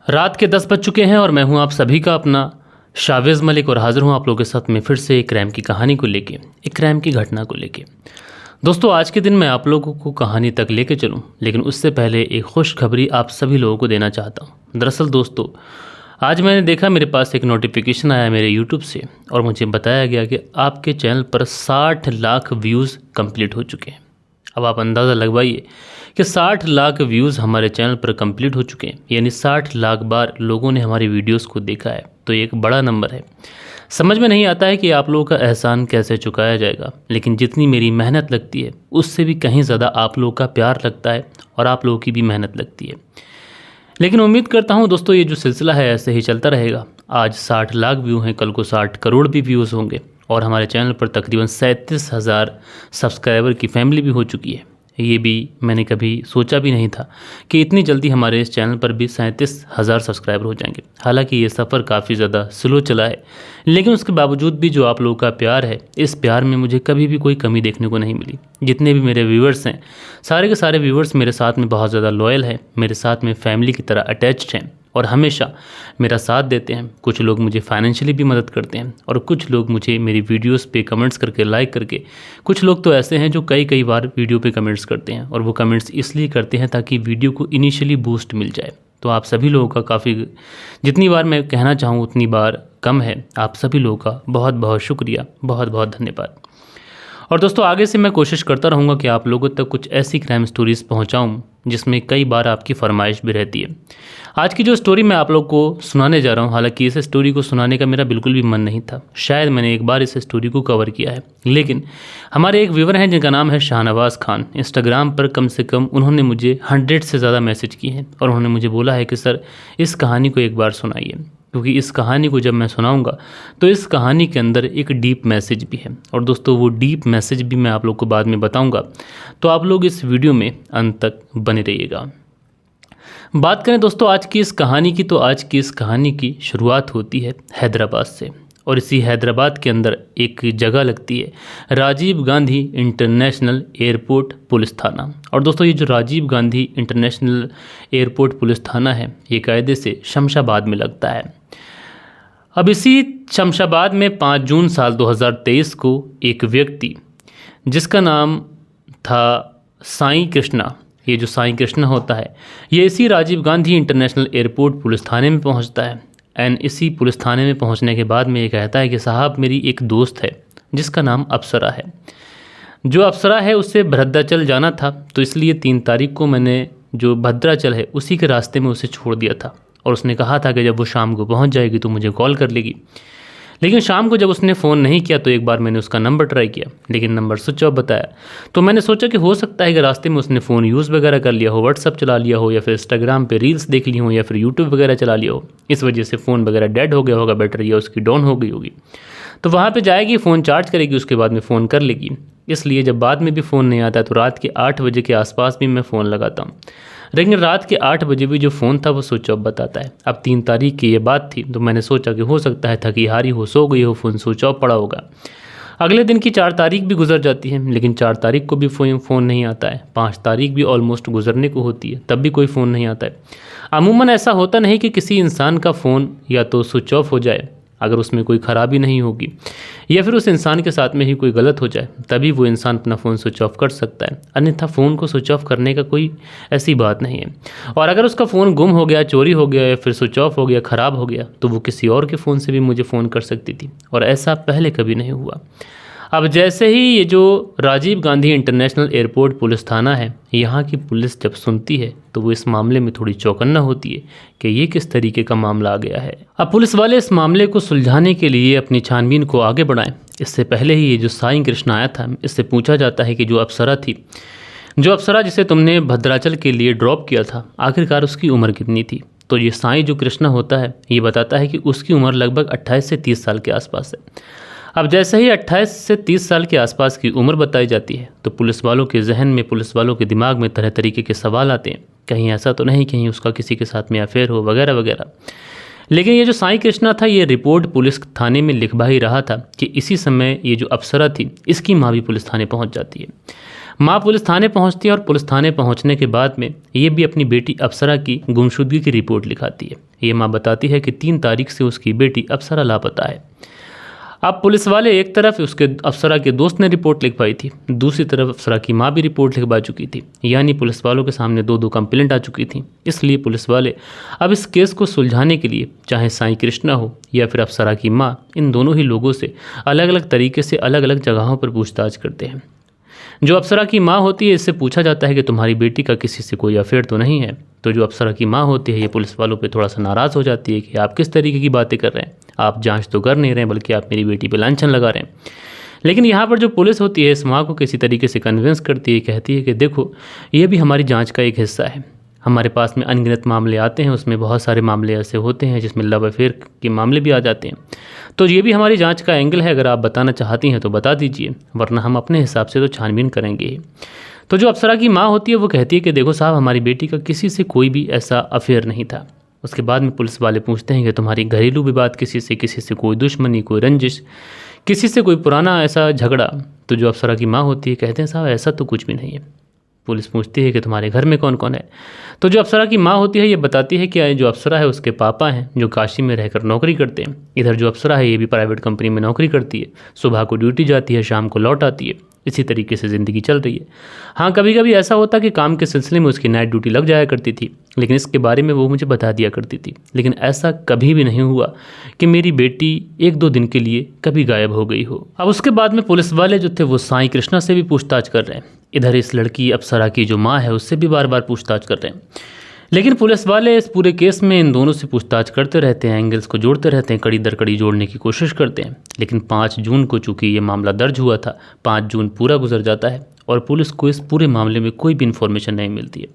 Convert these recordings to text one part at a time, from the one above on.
रात के 10 बज चुके हैं और मैं हूं आप सभी का अपना शावेज़ मलिक और हाज़िर हूं आप लोगों के साथ में फिर से एक क्राइम की कहानी को लेके, एक क्राइम की घटना को लेके। दोस्तों, आज के दिन मैं आप लोगों को कहानी तक लेके चलूं, लेकिन उससे पहले एक खुशखबरी आप सभी लोगों को देना चाहता हूं। दरअसल दोस्तों, आज मैंने देखा मेरे पास एक नोटिफिकेशन आया मेरे यूट्यूब से और मुझे बताया गया कि आपके चैनल पर 60 लाख व्यूज़ कंप्लीट हो चुके हैं। अब आप अंदाज़ा लगवाइए कि 60 लाख व्यूज़ हमारे चैनल पर कंप्लीट हो चुके हैं, यानी 60 लाख बार लोगों ने हमारी वीडियोस को देखा है। तो ये एक बड़ा नंबर है। समझ में नहीं आता है कि आप लोगों का एहसान कैसे चुकाया जाएगा, लेकिन जितनी मेरी मेहनत लगती है उससे भी कहीं ज़्यादा आप लोगों का प्यार लगता है और आप लोगों की भी मेहनत लगती है। लेकिन उम्मीद करता हूँ दोस्तों, ये जो सिलसिला है ऐसे ही चलता रहेगा। आज 60 लाख व्यू हैं, कल को 60 करोड़ भी व्यूज़ होंगे और हमारे चैनल पर तकरीबन 37,000 सब्सक्राइबर की फैमिली भी हो चुकी है। ये भी मैंने कभी सोचा भी नहीं था कि इतनी जल्दी हमारे इस चैनल पर भी 37,000 सब्सक्राइबर हो जाएंगे। हालांकि ये सफ़र काफ़ी ज़्यादा स्लो चला है, लेकिन उसके बावजूद भी जो आप लोगों का प्यार है, इस प्यार में मुझे कभी भी कोई कमी देखने को नहीं मिली। जितने भी मेरे व्यूवर्स हैं, सारे के सारे व्यूवर्स मेरे साथ में बहुत ज़्यादा लॉयल हैं, मेरे साथ में फैमिली की तरह अटैच्ड हैं और हमेशा मेरा साथ देते हैं। कुछ लोग मुझे फाइनेंशियली भी मदद करते हैं और कुछ लोग मुझे मेरी वीडियोस पे कमेंट्स करके, लाइक करके, कुछ लोग तो ऐसे हैं जो कई बार वीडियो पे कमेंट्स करते हैं और वो कमेंट्स इसलिए करते हैं ताकि वीडियो को इनिशियली बूस्ट मिल जाए। तो आप सभी लोगों का काफ़ी, जितनी बार मैं कहना चाहूँ उतनी बार कम है। आप सभी लोगों का बहुत बहुत शुक्रिया, बहुत बहुत धन्यवाद। और दोस्तों, आगे से मैं कोशिश करता रहूँगा कि आप लोगों तक कुछ ऐसी क्राइम स्टोरीज़ पहुँचाऊँ जिसमें कई बार आपकी फरमाइश भी रहती है। आज की जो स्टोरी मैं आप लोग को सुनाने जा रहा हूँ, हालांकि इस स्टोरी को सुनाने का मेरा बिल्कुल भी मन नहीं था। शायद मैंने एक बार इस स्टोरी को कवर किया है, लेकिन हमारे एक व्यूवर हैं जिनका नाम है शाहनवाज़ खान। इंस्टाग्राम पर कम से कम उन्होंने मुझे 100 से ज़्यादा मैसेज किए हैं और उन्होंने मुझे बोला है कि सर, इस कहानी को एक बार सुनाइए, क्योंकि इस कहानी को जब मैं सुनाऊंगा तो इस कहानी के अंदर एक डीप मैसेज भी है। और दोस्तों, वो डीप मैसेज भी मैं आप लोग को बाद में बताऊंगा, तो आप लोग इस वीडियो में अंत तक बने रहिएगा। बात करें दोस्तों आज की इस कहानी की, तो आज की इस कहानी की शुरुआत होती है हैदराबाद से और इसी हैदराबाद के अंदर एक जगह लगती है Rajiv Gandhi international airport police थाना। और दोस्तों, ये जो Rajiv Gandhi international airport police थाना है, ये कायदे से शमशाबाद में लगता है। अब इसी शमशाबाद में 5 जून साल 2023 को एक व्यक्ति जिसका नाम था साईं कृष्णा, ये जो साईं कृष्णा होता है, ये इसी Rajiv Gandhi international airport police थाने में पहुंचता है। एंड इसी पुलिस थाने में पहुंचने के बाद में ये कहता है कि साहब, मेरी एक दोस्त है जिसका नाम अप्सरा है। जो अप्सरा है उससे भद्राचल जाना था, तो इसलिए 3 तारीख को मैंने जो भद्राचल है उसी के रास्ते में उसे छोड़ दिया था और उसने कहा था कि जब वो शाम को पहुंच जाएगी तो मुझे कॉल कर लेगी। लेकिन शाम को जब उसने फ़ोन नहीं किया तो एक बार मैंने उसका नंबर ट्राई किया, लेकिन नंबर स्विच ऑफ बताया। तो मैंने सोचा कि हो सकता है कि रास्ते में उसने फ़ोन यूज़ वगैरह कर लिया हो, व्हाट्सअप चला लिया हो, या फिर इंस्टाग्राम पे रील्स देख ली हो, या फिर यूट्यूब वगैरह चला लिया हो। इस वजह से फ़ोन वगैरह डेड हो गया होगा, बैटरी या उसकी डाउन हो गई होगी। तो वहाँ पर जाएगी, फ़ोन चार्ज करेगी, उसके बाद में फ़ोन कर लेगी। इसलिए जब बाद में भी फ़ोन नहीं आता तो रात के 8 बजे के आसपास भी मैं फ़ोन लगाता हूँ, लेकिन रात के 8 बजे भी जो फ़ोन था वो स्विच ऑफ बताता है। अब 3 तारीख की ये बात थी, तो मैंने सोचा कि हो सकता है थकी हारी हो, सो गई हो, फ़ोन स्विच ऑफ पड़ा होगा। अगले दिन की 4 तारीख भी गुजर जाती है, लेकिन 4 तारीख को भी फ़ोन नहीं आता है। 5 तारीख भी ऑलमोस्ट गुजरने को होती है, तब भी कोई फ़ोन नहीं आता है। अमूमन ऐसा होता नहीं कि किसी इंसान का फ़ोन या तो स्विच ऑफ हो जाए अगर उसमें कोई ख़राबी नहीं होगी, या फिर उस इंसान के साथ में ही कोई गलत हो जाए, तभी वो इंसान अपना फ़ोन स्विच ऑफ कर सकता है। अन्यथा फ़ोन को स्विच ऑफ करने का कोई ऐसी बात नहीं है। और अगर उसका फ़ोन गुम हो गया, चोरी हो गया, या फिर स्विच ऑफ हो गया, ख़राब हो गया, तो वो किसी और के फ़ोन से भी मुझे फ़ोन कर सकती थी, और ऐसा पहले कभी नहीं हुआ। अब जैसे ही ये जो Rajiv Gandhi international airport police थाना है, यहाँ की पुलिस जब सुनती है तो वो इस मामले में थोड़ी चौकन्ना होती है कि ये किस तरीके का मामला आ गया है। अब पुलिस वाले इस मामले को सुलझाने के लिए अपनी छानबीन को आगे बढ़ाएं। इससे पहले ही ये जो साईं कृष्णा आया था, इससे पूछा जाता है कि जो अप्सरा थी, जो अप्सरा जिसे तुमने भद्राचल के लिए ड्रॉप किया था, आखिरकार उसकी उम्र कितनी थी। तो ये साईं जो कृष्णा होता है, ये बताता है कि उसकी उम्र लगभग 28 से 30 साल के आसपास है। अब जैसे ही 28 से 30 साल के आसपास की उम्र बताई जाती है, तो पुलिस वालों के जहन में, पुलिस वालों के दिमाग में तरह तरीके के सवाल आते हैं। कहीं ऐसा तो नहीं कहीं उसका किसी के साथ में अफेयर हो, वगैरह वगैरह। लेकिन ये जो साईं कृष्णा था, ये रिपोर्ट पुलिस थाने में लिखवा ही रहा था कि इसी समय ये जो अप्सरा थी, इसकी माँ भी पुलिस थाने पहुँच जाती है। माँ पुलिस थाने पहुंचती है और पुलिस थाने पहुंचने के बाद में ये भी अपनी बेटी अप्सरा की गुमशुदगी की रिपोर्ट लिखाती है। ये माँ बताती है कि 3 तारीख से उसकी बेटी अप्सरा लापता है। अब पुलिस वाले एक तरफ उसके अप्सरा के दोस्त ने रिपोर्ट लिखवाई थी, दूसरी तरफ अप्सरा की माँ भी रिपोर्ट लिखवा चुकी थी, यानी पुलिस वालों के सामने 2 कंप्लेंट आ चुकी थी। इसलिए पुलिस वाले अब इस केस को सुलझाने के लिए चाहे साईं कृष्णा हो या फिर अप्सरा की माँ, इन दोनों ही लोगों से अलग अलग तरीके से अलग अलग जगहों पर पूछताछ करते हैं। जो अप्सरा की माँ होती है, इससे पूछा जाता है कि तुम्हारी बेटी का किसी से कोई अफेयर तो नहीं है। तो जो अप्सरा की माँ होती है, ये पुलिस वालों पे थोड़ा सा नाराज़ हो जाती है कि आप किस तरीके की बातें कर रहे हैं, आप जांच तो कर नहीं रहे हैं, बल्कि आप मेरी बेटी पे लांछन लगा रहे हैं। लेकिन यहाँ पर जो पुलिस होती है, इस माँ को किसी तरीके से कन्विंस करती है, कहती है कि देखो, ये भी हमारी जाँच का एक हिस्सा है। हमारे पास में अनगिनत मामले आते हैं, उसमें बहुत सारे मामले ऐसे होते हैं जिसमें लव अफेयर के मामले भी आ जाते हैं। तो ये भी हमारी जांच का एंगल है, अगर आप बताना चाहती हैं तो बता दीजिए, वरना हम अपने हिसाब से तो छानबीन करेंगे ही। तो जो अप्सरा की माँ होती है वो कहती है कि देखो साहब, हमारी बेटी का किसी से कोई भी ऐसा अफेयर नहीं था। उसके बाद में पुलिस वाले पूछते हैं कि तुम्हारी घरेलू विवाद किसी से कोई दुश्मनी, कोई रंजिश, किसी से कोई पुराना ऐसा झगड़ा? तो जो अप्सरा की माँ होती है कहते हैं साहब ऐसा तो कुछ भी नहीं है। पुलिस पूछती है कि तुम्हारे घर में कौन कौन है? तो जो अप्सरा की माँ होती है ये बताती है कि जो अप्सरा है उसके पापा हैं जो काशी में रहकर नौकरी करते हैं। इधर जो अप्सरा है ये भी प्राइवेट कंपनी में नौकरी करती है, सुबह को ड्यूटी जाती है, शाम को लौट आती है। इसी तरीके से ज़िंदगी चल रही है। हाँ, कभी कभी ऐसा होता कि काम के सिलसिले में उसकी नाइट ड्यूटी लग जाया करती थी, लेकिन इसके बारे में वो मुझे बता दिया करती थी। लेकिन ऐसा कभी भी नहीं हुआ कि मेरी बेटी 1-2 दिन के लिए कभी गायब हो गई हो। अब उसके बाद में पुलिस वाले जो थे वो साईं कृष्णा से भी पूछताछ कर रहे हैं। इधर इस लड़की अप्सरा की जो माँ है उससे भी बार बार पूछताछ कर रहे हैं। लेकिन पुलिस वाले इस पूरे केस में इन दोनों से पूछताछ करते रहते हैं, एंगल्स को जोड़ते रहते हैं, कड़ी दर कड़ी जोड़ने की कोशिश करते हैं। लेकिन 5 जून को चूंकि ये मामला दर्ज हुआ था, 5 जून पूरा गुजर जाता है और पुलिस को इस पूरे मामले में कोई भी इन्फॉर्मेशन नहीं मिलती है।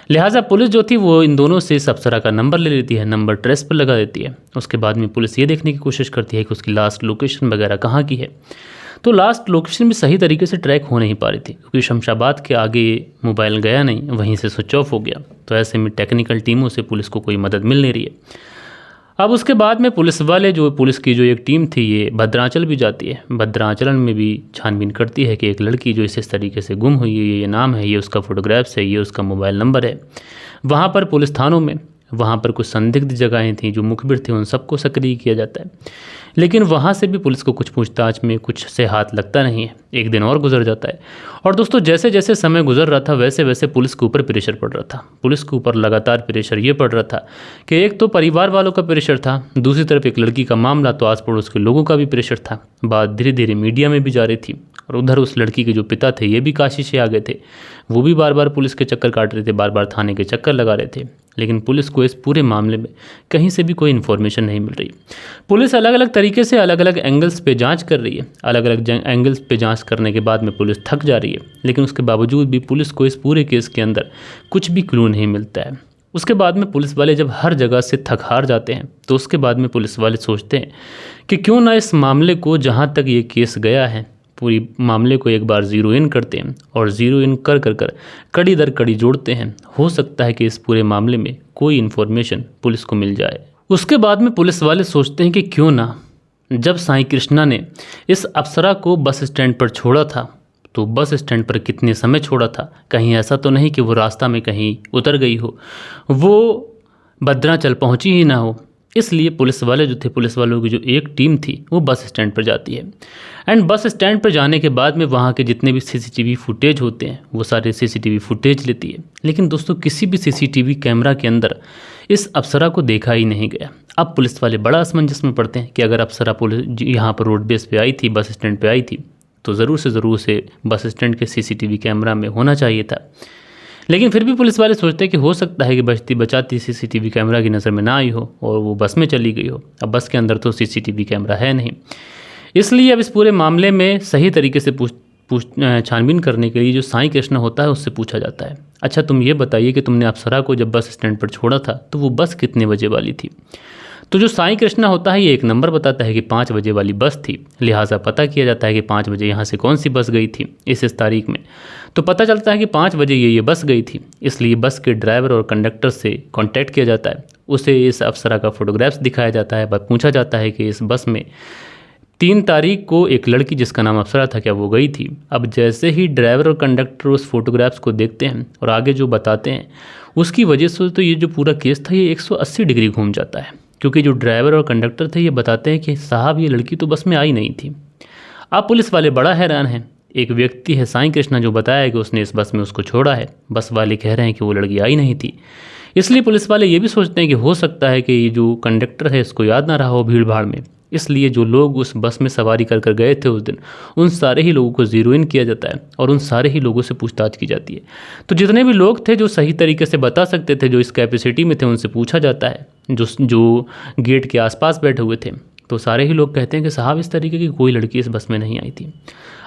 लिहाजा पुलिस जो थी वो इन दोनों से इस अप्सरा का नंबर ले लेती है, नंबर ट्रेस पर लगा देती है। उसके बाद में पुलिस ये देखने की कोशिश करती है कि उसकी लास्ट लोकेशन वगैरह कहाँ की है। तो लास्ट लोकेशन भी सही तरीके से ट्रैक हो नहीं पा रही थी, क्योंकि शमशाबाद के आगे मोबाइल गया नहीं, वहीं से स्विच ऑफ हो गया। तो ऐसे में टेक्निकल टीमों से पुलिस को कोई मदद मिल नहीं रही है। अब उसके बाद में पुलिस वाले पुलिस की जो एक टीम थी ये भद्रांचल भी जाती है। भद्रांचल में भी छानबीन करती है कि एक लड़की जो इस तरीके से गुम हुई है, ये नाम है, ये उसका फ़ोटोग्राफ्स है, ये उसका मोबाइल नंबर है। वहाँ पर पुलिस थानों में वहाँ पर कुछ संदिग्ध जगहें थी, जो मुखबिर थे, उन सबको सक्रिय किया जाता है। लेकिन वहाँ से भी पुलिस को कुछ पूछताछ में कुछ से हाथ लगता नहीं है। एक दिन और गुजर जाता है और दोस्तों जैसे जैसे समय गुजर रहा था वैसे वैसे पुलिस के ऊपर प्रेशर पड़ रहा था। पुलिस के ऊपर लगातार प्रेशर ये पड़ रहा था कि एक तो परिवार वालों का प्रेशर था, दूसरी तरफ एक लड़की का मामला, तो आस पड़ोस के लोगों का भी प्रेशर था। बात धीरे धीरे मीडिया में भी जा रही थी और उधर उस लड़की के जो पिता थे ये भी काशी से आ गए थे। वो भी बार बार पुलिस के चक्कर काट रहे थे, बार बार थाने के चक्कर लगा रहे थे। लेकिन पुलिस को इस पूरे मामले में कहीं से भी कोई इन्फॉर्मेशन नहीं मिल रही। पुलिस अलग अलग तरीके से अलग अलग एंगल्स पे जांच कर रही है। अलग अलग एंगल्स पे जांच करने के बाद में पुलिस थक जा रही है, लेकिन उसके बावजूद भी पुलिस को इस पूरे केस के अंदर कुछ भी क्लू नहीं मिलता है। उसके बाद में पुलिस वाले जब हर जगह से थक हार जाते हैं तो उसके बाद में पुलिस वाले सोचते हैं कि क्यों ना इस मामले को, जहाँ तक ये केस गया है, पूरी मामले को एक बार ज़ीरो इन करते हैं और ज़ीरो इन कर कर कर कड़ी दर कड़ी जोड़ते हैं। हो सकता है कि इस पूरे मामले में कोई इन्फॉर्मेशन पुलिस को मिल जाए। उसके बाद में पुलिस वाले सोचते हैं कि क्यों ना, जब साईं कृष्णा ने इस अप्सरा को बस स्टैंड पर छोड़ा था तो बस स्टैंड पर कितने समय छोड़ा था, कहीं ऐसा तो नहीं कि वो रास्ता में कहीं उतर गई हो, वो भद्रांचल पहुंची ही ना हो। इसलिए पुलिस वाले जो थे, पुलिस वालों की जो एक टीम थी, वो बस स्टैंड पर जाती है। एंड बस स्टैंड पर जाने के बाद में वहाँ के जितने भी सीसीटीवी फुटेज होते हैं वो सारे सीसीटीवी फुटेज लेती है। लेकिन दोस्तों किसी भी सीसीटीवी कैमरा के अंदर इस अप्सरा को देखा ही नहीं गया। अब पुलिस वाले बड़ा असमंजस में पड़ते हैं कि अगर अप्सरा पुलिस यहाँ पर रोड बेस पे आई थी, बस स्टैंड पे आई थी, तो ज़रूर से ज़रूर से बस स्टैंड के सीसीटीवी कैमरा में होना चाहिए था। लेकिन फिर भी पुलिस वाले सोचते हैं कि हो सकता है कि बचती बचाती सीसीटीवी कैमरा की नज़र में ना आई हो और वो बस में चली गई हो। अब बस के अंदर तो सीसीटीवी कैमरा है नहीं, इसलिए अब इस पूरे मामले में सही तरीके से छानबीन करने के लिए जो साईं कृष्णा होता है उससे पूछा जाता है, अच्छा तुम ये बताइए कि तुमने अप्सरा को जब बस स्टैंड पर छोड़ा था तो वो बस कितने बजे वाली थी? तो जो साईं कृष्णा होता है ये एक नंबर बताता है कि 5 बजे वाली बस थी। लिहाजा पता किया जाता है कि 5 बजे यहाँ से कौन सी बस गई थी इस तारीख में। तो पता चलता है कि 5 बजे ये बस गई थी। इसलिए बस के ड्राइवर और कंडक्टर से कांटेक्ट किया जाता है, उसे इस अप्सरा का फोटोग्राफ्स दिखाया जाता है। पूछा जाता है कि इस बस में 3 तारीख को एक लड़की जिसका नाम अप्सरा था क्या वो गई थी। अब जैसे ही ड्राइवर और कंडक्टर उस फोटोग्राफ्स को देखते हैं और आगे जो बताते हैं उसकी वजह से तो ये जो पूरा केस था ये 180 डिग्री घूम जाता है, क्योंकि जो ड्राइवर और कंडक्टर थे ये बताते हैं कि साहब ये लड़की तो बस में आई नहीं थी। अब पुलिस वाले बड़ा हैरान हैं। एक व्यक्ति है साईं कृष्णा जो बताया कि उसने इस बस में उसको छोड़ा है, बस वाले कह रहे हैं कि वो लड़की आई नहीं थी। इसलिए पुलिस वाले ये भी सोचते हैं कि हो सकता है कि ये जो कंडक्टर है इसको याद ना रहा हो भीड़ भाड़ में, इसलिए जो लोग उस बस में सवारी कर कर गए थे उस दिन उन सारे ही लोगों को ज़ीरो इन किया जाता है और उन सारे ही लोगों से पूछताछ की जाती है। तो जितने भी लोग थे जो सही तरीके से बता सकते थे, जो इस कैपेसिटी में थे, उनसे पूछा जाता है। जो गेट के आसपास बैठे हुए थे तो सारे ही लोग कहते हैं कि साहब इस तरीके की कोई लड़की इस बस में नहीं आई थी।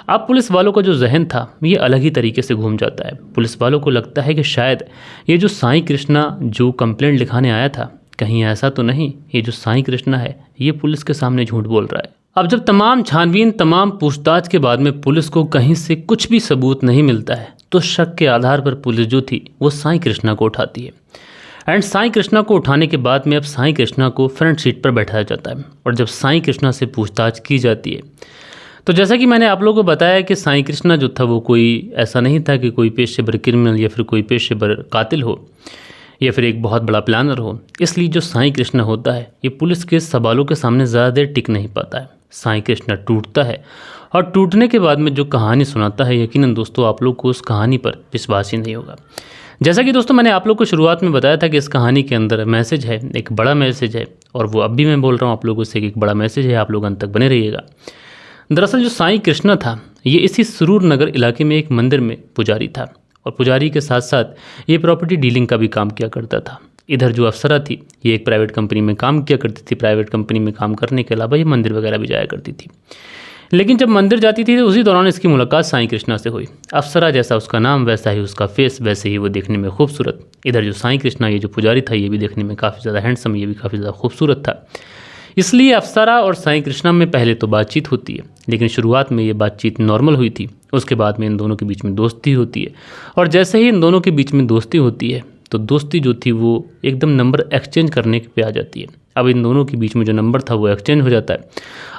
अब पुलिस वालों का जो जहन था ये अलग ही तरीके से घूम जाता है। पुलिस वालों को लगता है कि शायद ये जो साईं कृष्णा जो कंप्लेंट लिखाने आया था, कहीं ऐसा तो नहीं ये जो साईं कृष्णा है ये पुलिस के सामने झूठ बोल रहा है। अब जब तमाम छानबीन तमाम पूछताछ के बाद में पुलिस को कहीं से कुछ भी सबूत नहीं मिलता है तो शक के आधार पर पुलिस जो थी वो साईं कृष्णा को उठाती है। एंड साईं कृष्णा को उठाने के बाद में अब साईं कृष्णा को फ्रंट सीट पर बैठाया जाता है और जब साईं कृष्णा से पूछताछ की जाती है तो जैसा कि मैंने आप लोगों को बताया कि साईं कृष्णा जो था वो कोई ऐसा नहीं था कि कोई पेशेवर क्रिमिनल या फिर कोई पेशेवर कातिल हो या फिर एक बहुत बड़ा प्लानर हो। इसलिए जो साईं कृष्णा होता है ये पुलिस के सवालों के सामने ज़्यादा देर टिक नहीं पाता है। साईं कृष्णा टूटता है और टूटने के बाद में जो कहानी सुनाता है यकीनन दोस्तों आप लोग को उस कहानी पर विश्वास ही नहीं होगा। जैसा कि दोस्तों मैंने आप लोग को शुरुआत में बताया था कि इस कहानी के अंदर मैसेज है, एक बड़ा मैसेज है, और वो अब भी मैं बोल रहा हूँ आप लोगों से कि एक बड़ा मैसेज है, आप लोग अंत तक बने रहिएगा। दरअसल जो साईं कृष्णा था ये इसी सुरूर नगर इलाके में एक मंदिर में पुजारी था और पुजारी के साथ साथ ये प्रॉपर्टी डीलिंग का भी काम किया करता था। इधर जो अप्सरा थी ये एक प्राइवेट कंपनी में काम किया करती थी। प्राइवेट कंपनी में काम करने के अलावा ये मंदिर वगैरह भी जाया करती थी। लेकिन जब मंदिर जाती थी तो उसी दौरान इसकी मुलाकात साईं कृष्णा से हुई। अप्सरा जैसा उसका नाम वैसा ही उसका फेस, वैसे ही वो देखने में खूबसूरत। इधर जो साईं कृष्णा ये जो पुजारी था ये भी देखने में काफ़ी ज़्यादा हैंडसम, ये भी काफ़ी ज़्यादा खूबसूरत था। इसलिए अप्सरा और साईं कृष्णा में पहले तो बातचीत होती है, लेकिन शुरुआत में ये बातचीत नॉर्मल हुई थी। उसके बाद में इन दोनों के बीच में दोस्ती होती है और जैसे ही इन दोनों के बीच में दोस्ती होती है तो दोस्ती जो थी वो एकदम नंबर एक्सचेंज करने पे आ जाती है। अब इन दोनों के बीच में जो नंबर था वो एक्सचेंज हो जाता है।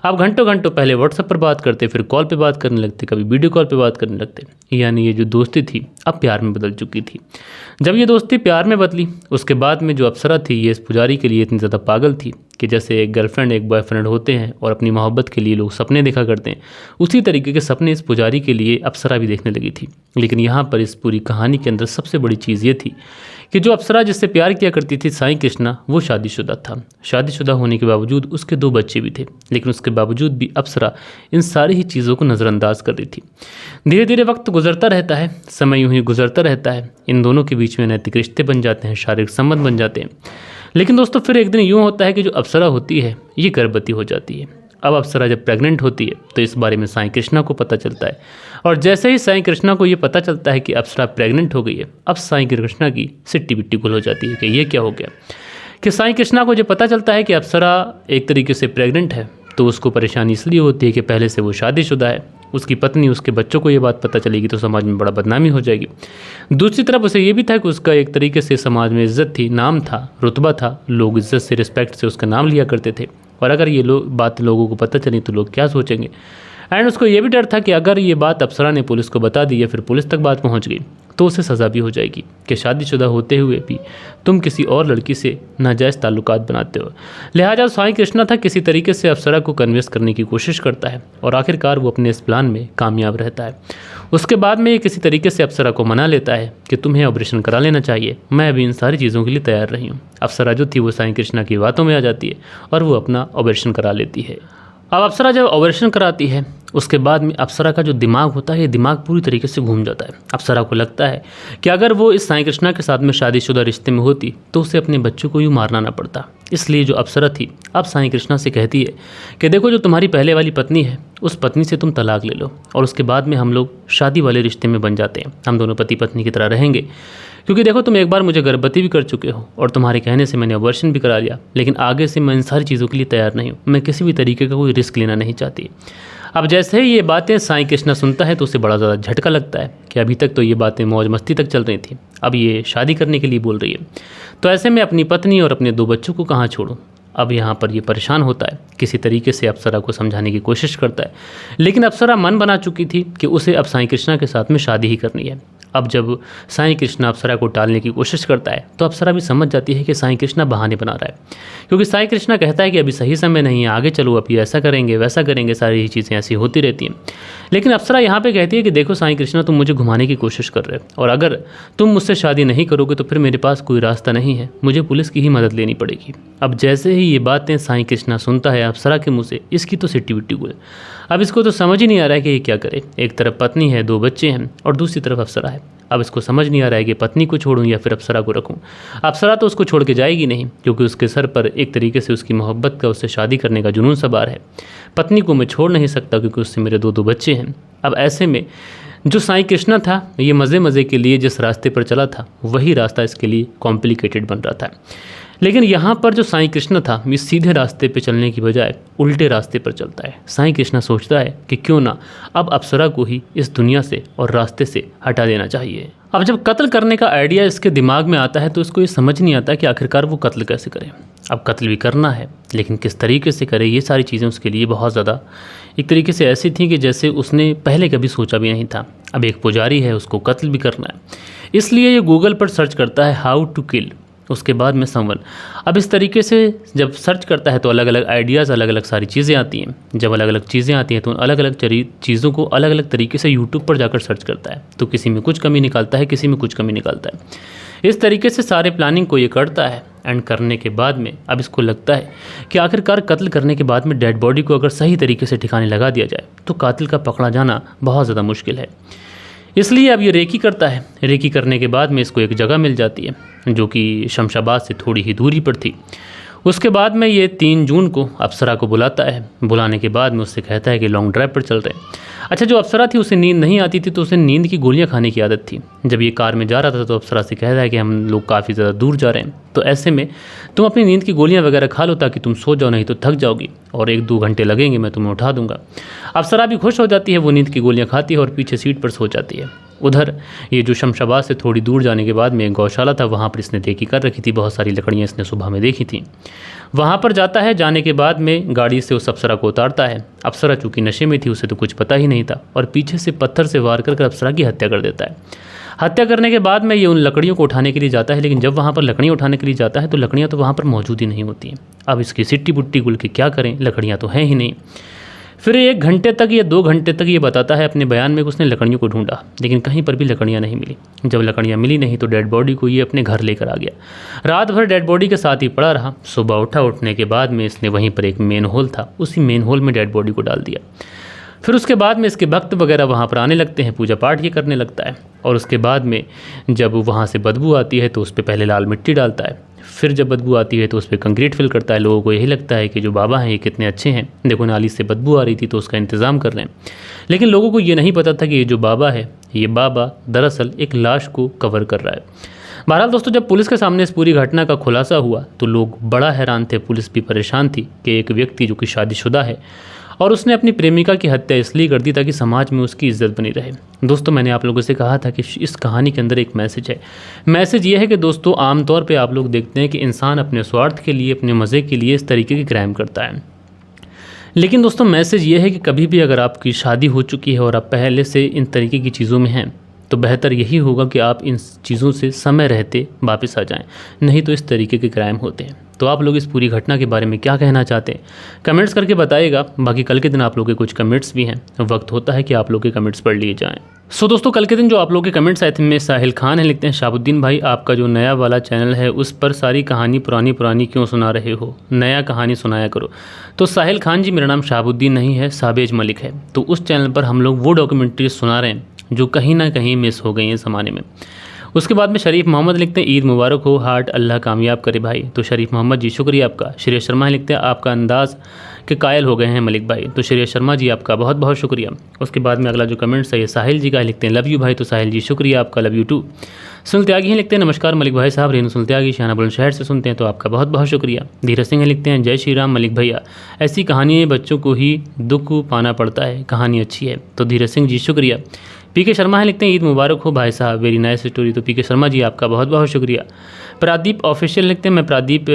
अब घंटों घंटों पहले व्हाट्सएप पर बात करते, फिर कॉल पे बात करने लगते, कभी वीडियो कॉल पे बात करने लगते। यानी ये जो दोस्ती थी अब प्यार में बदल चुकी थी। जब ये दोस्ती प्यार में बदली उसके बाद में जो अप्सरा थी ये इस पुजारी के लिए इतनी ज़्यादा पागल थी कि जैसे एक गर्लफ्रेंड एक बॉयफ्रेंड होते हैं और अपनी मोहब्बत के लिए लोग सपने देखा करते हैं, उसी तरीके के सपने इस पुजारी के लिए अप्सरा भी देखने लगी थी। लेकिन यहाँ पर इस पूरी कहानी के अंदर सबसे बड़ी चीज़ ये थी कि जो अप्सरा जिससे प्यार किया करती थी साईं कृष्णा वो शादीशुदा था। शादीशुदा होने के बावजूद उसके 2 बच्चे भी थे, लेकिन उसके बावजूद भी अप्सरा इन सारी ही चीज़ों को नज़रअंदाज कर रही थी। धीरे धीरे वक्त गुजरता रहता है, समय यूँ ही गुजरता रहता है। इन दोनों के बीच में नैतिक रिश्ते बन जाते हैं, शारीरिक संबंध बन जाते हैं। लेकिन दोस्तों फिर एक दिन यूँ होता है कि जो अप्सरा होती है ये गर्भवती हो जाती है। अब अप्सरा जब प्रेग्नेंट होती है तो इस बारे में साईं कृष्णा को पता चलता है और जैसे ही साईं कृष्णा को ये पता चलता है कि अप्सरा प्रेग्नेंट हो गई है, अब साईं कृष्णा की सिट्टी बिट्टी गुल हो जाती है कि ये क्या हो गया। कि साईं कृष्णा को जब पता चलता है कि अप्सरा एक तरीके से प्रेग्नेंट है तो उसको परेशानी इसलिए होती है कि पहले से वो शादीशुदा है, उसकी पत्नी उसके बच्चों को ये बात पता चलेगी तो समाज में बड़ा बदनामी हो जाएगी। दूसरी तरफ उसे ये भी था कि उसका एक तरीके से समाज में इज्जत थी, नाम था, रुतबा था, लोग इज्जत से रिस्पेक्ट से उसका नाम लिया करते थे और अगर ये बात लोगों को पता चली तो लोग क्या सोचेंगे। एंड उसको ये भी डर था कि अगर ये बात अप्सरा ने पुलिस को बता दी या फिर पुलिस तक बात पहुंच गई तो उसे सज़ा भी हो जाएगी कि शादीशुदा होते हुए भी तुम किसी और लड़की से नाजायज़ ताल्लुकात बनाते हो। लिहाजा साईं कृष्णा था किसी तरीके से अप्सरा को कन्विंस करने की कोशिश करता है और आखिरकार वो अपने इस प्लान में कामयाब रहता है। उसके बाद में ये किसी तरीके से अप्सरा को मना लेता है कि तुम्हें ऑपरेशन करा लेना चाहिए, मैं अभी इन सारी चीज़ों के लिए तैयार रही हूँ। अप्सरा जो थी वो साईं कृष्णा की बातों में आ जाती है और वो अपना ऑपरेशन करा लेती है। अब अप्सरा जब ऑपरेशन कराती है उसके बाद में अप्सरा का जो दिमाग होता है ये दिमाग पूरी तरीके से घूम जाता है। अप्सरा को लगता है कि अगर वो इस साईं कृष्णा के साथ में शादीशुदा रिश्ते में होती तो उसे अपने बच्चों को यूँ मारना ना पड़ता। इसलिए जो अप्सरा थी अब साईं कृष्णा से कहती है कि देखो जो तुम्हारी पहले वाली पत्नी है उस पत्नी से तुम तलाक ले लो और उसके बाद में हम लोग शादी वाले रिश्ते में बन जाते हैं, हम दोनों पति पत्नी की तरह रहेंगे। क्योंकि देखो तुम एक बार मुझे गर्भवती भी कर चुके हो और तुम्हारे कहने से मैंने ऑपरेशन भी करा लिया, लेकिन आगे से मैं इन सारी चीज़ों के लिए तैयार नहीं हूँ, मैं किसी भी तरीके का कोई रिस्क लेना नहीं चाहती। अब जैसे ही ये बातें साईं कृष्णा सुनता है तो उसे बड़ा ज़्यादा झटका लगता है कि अभी तक तो ये बातें मौज मस्ती तक चल रही थी, अब ये शादी करने के लिए बोल रही है। तो ऐसे में अपनी पत्नी और अपने 2 बच्चों को कहाँ छोड़ूं। अब यहाँ पर ये परेशान होता है, किसी तरीके से अप्सरा को समझाने की कोशिश करता है, लेकिन अप्सरा मन बना चुकी थी कि उसे अब साईं कृष्णा के साथ में शादी ही करनी है। अब जब साईं कृष्णा अप्सरा को टालने की कोशिश करता है तो अप्सरा भी समझ जाती है कि साईं कृष्णा बहाने बना रहा है, क्योंकि साईं कृष्णा कहता है कि अभी सही समय नहीं है, आगे चलो, अभी ऐसा करेंगे वैसा करेंगे, सारी चीज़ें ऐसी होती रहती हैं। लेकिन अप्सरा यहाँ पे कहती है कि देखो साईं कृष्णा, तुम मुझे घुमाने की कोशिश कर रहे हो और अगर तुम मुझसे शादी नहीं करोगे तो फिर मेरे पास कोई रास्ता नहीं है, मुझे पुलिस की ही मदद लेनी पड़ेगी। अब जैसे ही ये बातें साईं कृष्णा सुनता है अप्सरा के मुँह से, इसकी तो सिट्टी बिट्टी गुल। अब इसको तो समझ ही नहीं आ रहा है कि ये क्या करे। एक तरफ पत्नी है, 2 बच्चे हैं और दूसरी तरफ अप्सरा है। अब इसको समझ नहीं आ रहा है कि पत्नी को छोड़ूं या फिर अप्सरा को रखूं। अप्सरा तो उसको छोड़ के जाएगी नहीं, क्योंकि उसके सर पर एक तरीके से उसकी मोहब्बत का, उससे शादी करने का जुनून सवार है। पत्नी को मैं छोड़ नहीं सकता क्योंकि उससे मेरे 2 बच्चे हैं। अब ऐसे में जो साईं कृष्णा था, ये मज़े मज़े के लिए जिस रास्ते पर चला था वही रास्ता इसके लिए कॉम्प्लिकेटेड बन रहा था। लेकिन यहाँ पर जो साईं कृष्णा था, ये सीधे रास्ते पे चलने की बजाय उल्टे रास्ते पर चलता है। साईं कृष्णा सोचता है कि क्यों ना अब अप्सरा को ही इस दुनिया से और रास्ते से हटा देना चाहिए। अब जब कत्ल करने का आइडिया इसके दिमाग में आता है तो इसको ये समझ नहीं आता कि आखिरकार वो कत्ल कैसे करे। अब कत्ल भी करना है, लेकिन किस तरीके से करे, ये सारी चीज़ें उसके लिए बहुत ज़्यादा एक तरीके से ऐसी थी कि जैसे उसने पहले कभी सोचा भी नहीं था। अब एक पुजारी है, उसको कत्ल भी करना है, इसलिए ये गूगल पर सर्च करता है हाउ टू किल, उसके बाद में समवन। अब इस तरीके से जब सर्च करता है तो अलग अलग आइडियाज़, अलग अलग सारी चीज़ें आती हैं। जब अलग अलग चीज़ें आती हैं तो अलग अलग चीज़ों को अलग अलग तरीके से यूट्यूब पर जाकर सर्च करता है, तो किसी में कुछ कमी निकालता है, किसी में कुछ कमी निकालता है। इस तरीके से सारे प्लानिंग को ये करता है। एंड करने के बाद में अब इसको लगता है कि आखिरकार कत्ल करने के बाद में डेड बॉडी को अगर सही तरीके से ठिकाने लगा दिया जाए तो कातिल का पकड़ा जाना बहुत ज़्यादा मुश्किल है। इसलिए अब ये रेकी करता है। रेकी करने के बाद में इसको एक जगह मिल जाती है जो कि शमशाबाद से थोड़ी ही दूरी पर थी। उसके बाद में ये 3 जून को अप्सरा को बुलाता है। बुलाने के बाद में उससे कहता है कि लॉन्ग ड्राइव पर चल रहे हैं। अच्छा, जो अप्सरा थी उसे नींद नहीं आती थी, तो उसे नींद की गोलियां खाने की आदत थी। जब ये कार में जा रहा था तो अप्सरा से कहता है कि हम लोग काफ़ी ज़्यादा दूर जा रहे हैं, तो ऐसे में तुम अपनी नींद की गोलियां वगैरह खा लो ताकि तुम सो जाओ, नहीं तो थक जाओगी और 1-2 घंटे लगेंगे, मैं तुम्हें उठा दूंगा। अप्सरा भी खुश हो जाती है, वो नींद की गोलियाँ खाती है और पीछे सीट पर सो जाती है। उधर ये जो शमशाबाद से थोड़ी दूर जाने के बाद में एक गौशाला था, वहाँ पर इसने देखी कर रखी थी, बहुत सारी लकड़ियाँ इसने सुबह में देखी थी। वहाँ पर जाता है, जाने के बाद में गाड़ी से उस अप्सरा को उतारता है। अप्सरा चूँकि नशे में थी, उसे तो कुछ पता ही नहीं था और पीछे से पत्थर से वार कर अप्सरा की हत्या कर देता है। हत्या करने के बाद में ये उन लकड़ियों को उठाने के लिए जाता है, लेकिन जब वहाँ पर लकड़ियाँ उठाने के लिए जाता है तो लकड़ियाँ तो वहाँ पर मौजूद ही नहीं होती हैं। अब इसकी सिट्टी बुट्टी गुल के क्या करें, लकड़ियाँ तो हैं ही नहीं। फिर 1 घंटे तक या 2 घंटे तक ये बताता है अपने बयान में कि उसने लकड़ियों को ढूंढा, लेकिन कहीं पर भी लकड़ियाँ नहीं मिली। जब लकड़ियाँ मिली नहीं तो डेड बॉडी को ये अपने घर लेकर आ गया। रात भर डेड बॉडी के साथ ही पड़ा रहा। सुबह उठने के बाद में इसने वहीं पर एक मेन होल था, उसी मेन होल में डेड बॉडी को डाल दिया। फिर उसके बाद में इसके भक्त वगैरह वहाँ पर आने लगते हैं, पूजा पाठ ये करने लगता है और उसके बाद में जब वहाँ से बदबू आती है तो उस पर पहले लाल मिट्टी डालता है। फिर जब बदबू आती है तो उस पर कंक्रीट फिल करता है। लोगों को यही लगता है कि जो बाबा हैं ये कितने अच्छे हैं, देखो नाली से बदबू आ रही थी तो उसका इंतज़ाम कर रहे हैं। लेकिन लोगों को ये नहीं पता था कि ये जो बाबा है, ये बाबा दरअसल एक लाश को कवर कर रहा है। बहरहाल दोस्तों, जब पुलिस के सामने इस पूरी घटना का खुलासा हुआ तो लोग बड़ा हैरान थे, पुलिस भी परेशान थी कि एक व्यक्ति जो कि शादीशुदा है और उसने अपनी प्रेमिका की हत्या इसलिए कर दी ताकि समाज में उसकी इज्जत बनी रहे। दोस्तों, मैंने आप लोगों से कहा था कि इस कहानी के अंदर एक मैसेज है। मैसेज ये है कि दोस्तों, आमतौर पे आप लोग देखते हैं कि इंसान अपने स्वार्थ के लिए, अपने मज़े के लिए इस तरीके की क्राइम करता है। लेकिन दोस्तों, मैसेज ये है कि कभी भी अगर आपकी शादी हो चुकी है और आप पहले से इन तरीके की चीज़ों में हैं तो बेहतर यही होगा कि आप इन चीज़ों से समय रहते वापस आ जाएं, नहीं तो इस तरीके के क्राइम होते हैं। तो आप लोग इस पूरी घटना के बारे में क्या कहना चाहते हैं, कमेंट्स करके बताइएगा। बाकी कल के दिन आप लोग के कुछ कमेंट्स भी हैं, वक्त होता है कि आप लोग के कमेंट्स पढ़ लिए जाएं। सो दोस्तों, कल के दिन जो आप लोग के कमेंट्स आए थे, में साहिल खान है, लिखते हैं शाहबुद्दीन भाई, आपका जो नया वाला चैनल है उस पर सारी कहानी पुरानी क्यों सुना रहे हो, नया कहानी सुनाया करो। तो साहिल खान जी, मेरा नाम शाहबुद्दीन नहीं है, साबेज मलिक है। तो उस चैनल पर हम लोग वो डॉक्यूमेंट्री सुना रहे हैं जो कहीं ना कहीं मिस हो गई हैं ज़माने में। उसके बाद में शरीफ मोहम्मद लिखते हैं, ईद मुबारक हो, हार्ट अल्लाह कामयाब करे भाई। तो शरीफ मोहम्मद जी, शुक्रिया आपका। श्रेयस शर्मा लिखते हैं, आपका अंदाज़ के कायल हो गए हैं मलिक भाई। तो श्रेयस शर्मा जी, आपका बहुत बहुत शुक्रिया। उसके बाद में अगला जो कमेंट्स है ये साहिल जी का, लिखते हैं लव यू भाई। तो साहिल जी, शुक्रिया आपका, लव यू टू। सुनील त्यागी हैं, लिखते हैं नमस्कार मलिक भाई साहब, रेणु सुनील त्यागी शाहना बुलंदशहर से सुनते हैं, तो आपका बहुत बहुत शुक्रिया। धीरज सिंह लिखते हैं, जय श्री राम मलिक भैया, ऐसी कहानियाँ बच्चों को ही दुख पाना पड़ता है, कहानी अच्छी है। तो धीरज सिंह जी, शुक्रिया। पीके शर्मा है, लिखते हैं ईद मुबारक हो भाई साहब, वेरी नाइस स्टोरी। तो पीके शर्मा जी, आपका बहुत बहुत शुक्रिया। प्रदीप ऑफिशियल लिखते हैं, मैं प्रदीप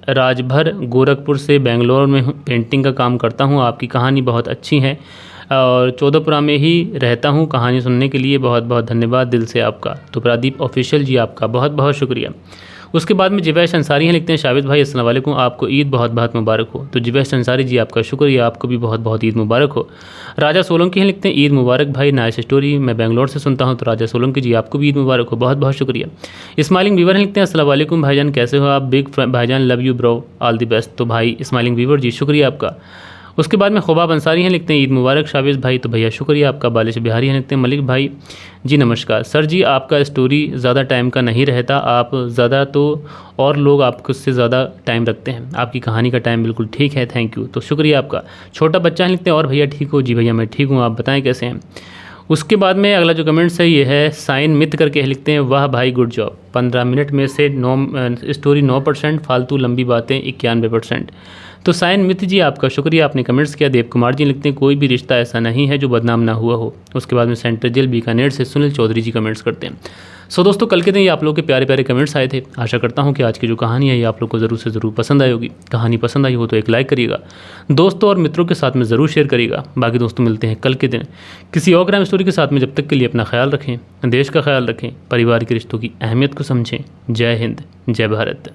राजभर गोरखपुर से बेंगलोर में पेंटिंग का काम करता हूँ। आपकी कहानी बहुत अच्छी है और चौदहपुरा में ही रहता हूँ। कहानी सुनने के लिए बहुत बहुत धन्यवाद दिल से आपका। तो प्रदीप ऑफिशियल जी आपका बहुत बहुत शुक्रिया। उसके बाद में जिवेश अंसारी हैं, लिखते हैं शाविद भाई अस्सलाम वालेकुम, आपको ईद बहुत बहुत मुबारक हो। तो जिवेश अंसारी जी आपका शुक्रिया, आपको भी बहुत बहुत ईद मुबारक हो। राजा सोलंकी हैं, लिखते हैं ईद मुबारक भाई, नाइस स्टोरी, मैं बेंगलोर से सुनता हूं। तो राजा सोलंकी जी आपको भी ईद मुबारक हो, बहुत बहुत शुक्रिया। स्माइलिंग वीवर हैं, लिखते हैं अस्सलाम वालेकुम भाईजान, कैसे हो आप? बिग भाईजान love you bro, all the best. तो भाई स्माइलिंग वीवर जी शुक्रिया आपका। उसके बाद में खुबाब अंसारी हैं, लिखते हैं ईद मुबारक शाविज भाई। तो भैया शुक्रिया आपका। बालिश बिहारी हैं, लिखते हैं मलिक भाई जी नमस्कार सर जी, आपका स्टोरी ज़्यादा टाइम का नहीं रहता, आप ज़्यादा तो और लोग आपको उससे ज़्यादा टाइम रखते हैं, आपकी कहानी का टाइम बिल्कुल ठीक है, थैंक यू। तो शुक्रिया आपका। छोटा बच्चा हैं, लिखते हैं और भैया ठीक हो? जी भैया मैं ठीक हूँ, आप बताएं कैसे हैं? उसके बाद में अगला जो कमेंट्स है ये है साइन मित करके लिखते हैं, वाह भाई गुड जॉब, 15 मिनट में से 9 स्टोरी 9%, फालतू लंबी बातें 91%। तो साइन मित जी आपका शुक्रिया, आपने कमेंट्स किया। देव कुमार जी लिखते हैं कोई भी रिश्ता ऐसा नहीं है जो बदनाम ना हुआ हो। उसके बाद में सेंट्रल जेल बीकानेर से सुनील चौधरी जी कमेंट्स करते हैं। सो दोस्तों कल के दिन ये आप लोग के प्यारे प्यारे कमेंट्स आए थे। आशा करता हूँ कि आज की जो कहानी है ये आप लोग को ज़रूर से ज़रूर पसंद आई होगी। कहानी पसंद आई हो तो एक लाइक करिएगा, दोस्तों और मित्रों के साथ में ज़रूर शेयर करिएगा। बाकी दोस्तों मिलते हैं कल के दिन किसी और क्राइम स्टोरी के साथ में। जब तक के लिए अपना ख्याल रखें, देश का ख्याल रखें, परिवार के रिश्तों की अहमियत को समझें। जय हिंद, जय भारत।